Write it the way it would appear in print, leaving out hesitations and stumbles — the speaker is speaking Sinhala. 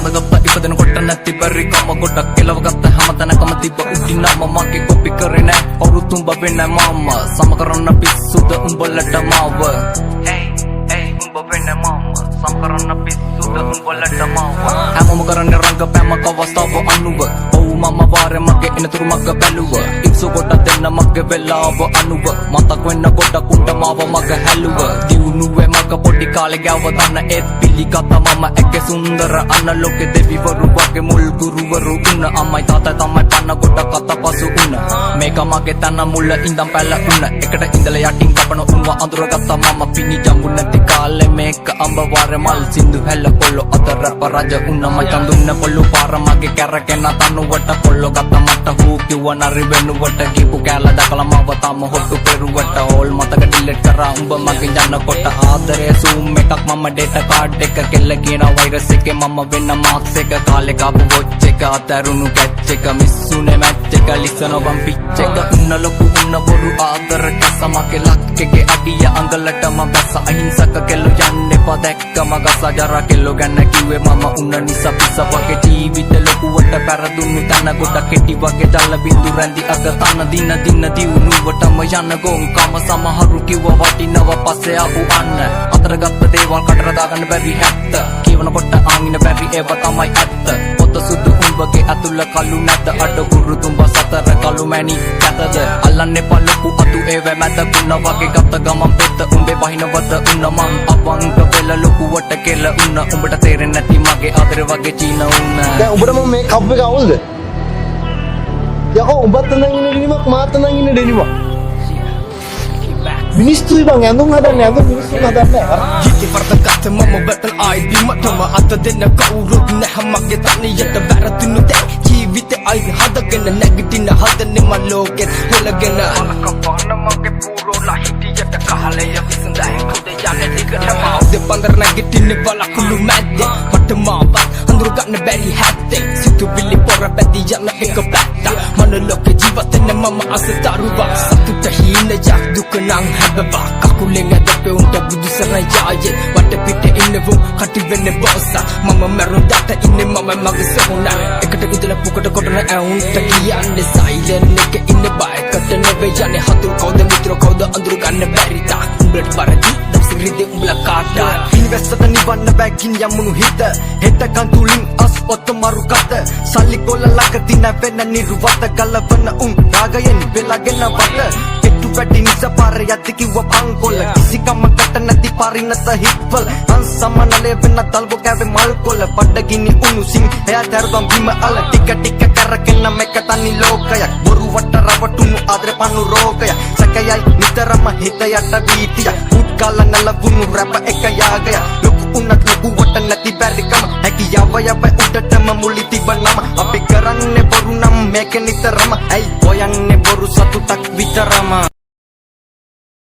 බඳගත්ත ඉපදෙන කොට නැති බැරි කම ගොඩක් කෙලවගත්ත හැමතැනකම තිබ්බ උඩිනම මගේ කොපි කරේ නෑ කවුරුත් උඹ වෙන්නේ මම සම කරන්න පිස්සුද උඹලට මාව උඹ වෙන්නේ මම සම කරන්න පිස්සුද උඹලට මාව හැමෝම කරන්නේ රංගපෑමක අවස්ථාව අනුව ඔව් මම වාරේ මගේ එනතුරු මග බැලුව ඉක්සු කොට දෙන්න මගේ වෙලාව අනුව මතක් වෙන්න ගොඩක් උන්ට මාව මග හැලුව දියුණුවේ මග පොඩි කාලේ ගාව දන්න ඒත් පිළිගත මම එක්ක සුන්දර අන්න ලෝකෙ දෙවිවරු වගේ මුල් ගුරුවරු උන්න අම්මයි තාත්තයි තමයි පන්න ගොඩක් අතපසු උන්න මේක මගේ තන මුල ඉඳන් පැල උන්න එකට ඉඳලා යටින් කපන උන්ව අඳුරගත්ත මම පිණි ජම්බු නැති කාලේ මේක අඹ වාරේ මල් සින්දු හැල කොල්ල අතර පරජ උන්න මචන් දුන්න පොල්ලු පාර මගේ කැරකෙන තනුවට කොල්ල ගත්ත මට හූ කිව්ව නරි වෙනුවට කීපු කැල දකලා මව තම හොට්ටු පෙරුවට ඕල් මතක ඩිලීට් කරා උඹ මගේ යනකොට ආදරේ සූම් එකක් මම ඩේටා කාඩ් එක කෙල්ල කියන වෛරස් එකේ මම වෙන්න මාක්ස් එක කාලේ කාපු වොච් එක අතරුණු කැච් එක මිස්සුනේ මැච් එක ලිසන බම් පිච් එක උන්න ලොකු උන්න බොරු ආදර කසමගේ ලක්කගේ අඩිය අඟලටම බැස අහිංසක කෙල්ල යන්නේ පදැක්කම ගස ජර කෙල්ල ගැන කිව්වේ මම උන්න නිසා පිස වගේ ජීවිත ලොකුවට පෙරදුණු තන ගොඩ කෙටි වගේ ජල බින්දු රැඳි අග තන දින දින දියුණුවටම යන ගොන් කම සමහරු කිව්ව වටිනව පස්සේ ආපු අන්න අතරගත්ත දේවල් කටර දාගන්න බැරි ඇත්ත කියවනකොට ආමින බැරි ඒව තමයි ඇත්ත පොත සුදු උඹගේ අතුල කළු නැත අඩ ගුරු තුඹ සතර කළු මැණි කැතද අල්ලන්නේ පලකු අතු ඒව මැද කුණ වගේ ගත ගමන් පෙත්ත උඹේ බහිනවද උන්න මං අවංග වෙල ලොකුවට කෙල උන්න උඹට තේරෙන්නේ නැති මගේ ආදර වගේ චීන උන්න දැන් උඹට මම මේ කප් එක අවුල්ද යකෝ උඹත් නම් ඉන්න ඩෙනිමක් මාත් නම් ඉන්න ඩෙනිමක් මිනිස්සුයි බං ඇඳුම් හදන්නේ ඇඳුම් මිනිස්සු හදන්නේ ජීවිතේ වර්ධකත් මම බතල් ආයි බීමටම අත දෙන්න කවුරුත් නැහැ මගේ තනියට වැරදුණු දැන් ජීවිතේ ආයි හදගෙන නැගිටින හදන්නේ මම ලෝකෙත් හොලගෙන අනකපන්න මගේ පුරෝලා හිටියට කහලය විසඳයි කුඩ යන්නේ දිගටම දෙපන්දර නැගිටින්නේ බලකුළු මැද්දේ මට මාවත් අඳුර ගන්න බැරි හැත්තේ සිතුවිලි පොර බැදී යන එක පැත්ත මන ලෝකේ ජීවිතේ මම අසතරුවා සතුට හීන යක් දුක නම් හැබවා කකුලෙන් ඇදපේ උන්ට බුදු සරණ යායේ වට පිට ඉන්නවුම් කටි වෙන්නේ බෝසා මම මරුණාට ඉන්නේ මම මගේ සහුණා එකට ඉඳලා පුකට කොටන ඇවුන්ට කියන්නේ සයිලන්ට් එක ඉන්න බයකට නෙවෙයි යන්නේ හතුරු කවුද මිත්‍ර කවුද අඳුරු ගන්න බැරි තා උඹට පරදි දසිරිදේ උඹලා කාටා ඉන්වෙස්ටර් නිවන්න බැගින් යමුණු හිත හෙට කන්තුලින් අස් ඔත්ත මරු කත සල්ලි කොල්ල ළඟ දින වෙන නිර්වත ගලවන රාගයෙන් වෙලාගෙන වට පැටි නිසා පාර යති කිව්ව පංකොල්ල කිසි කමකට නැති පරිණත හිප්වල අන්සමනලේ වෙන තල්බෝ කැවේ මල් කොල්ල පඩගිනි උණුසින් එයා දරුවන් බිම අල ටික ටික කරගෙන මේක තනි ලෝකයක් බොරු වට රවටුණු ආදර පන්නු රෝගය සැකයයි නිතරම හිත යට වීතිය උත් කාල නලවුණු රැප එක යාගය ලොකු උන්නත් ලොකු වට නැති බැරිකම හැකියාව යව උඩටම මුලි තිබනම අපි කරන්නේ බොරු නම් මේක නිතරම ඇයි හොයන්නේ බොරු සතුටක් විතරම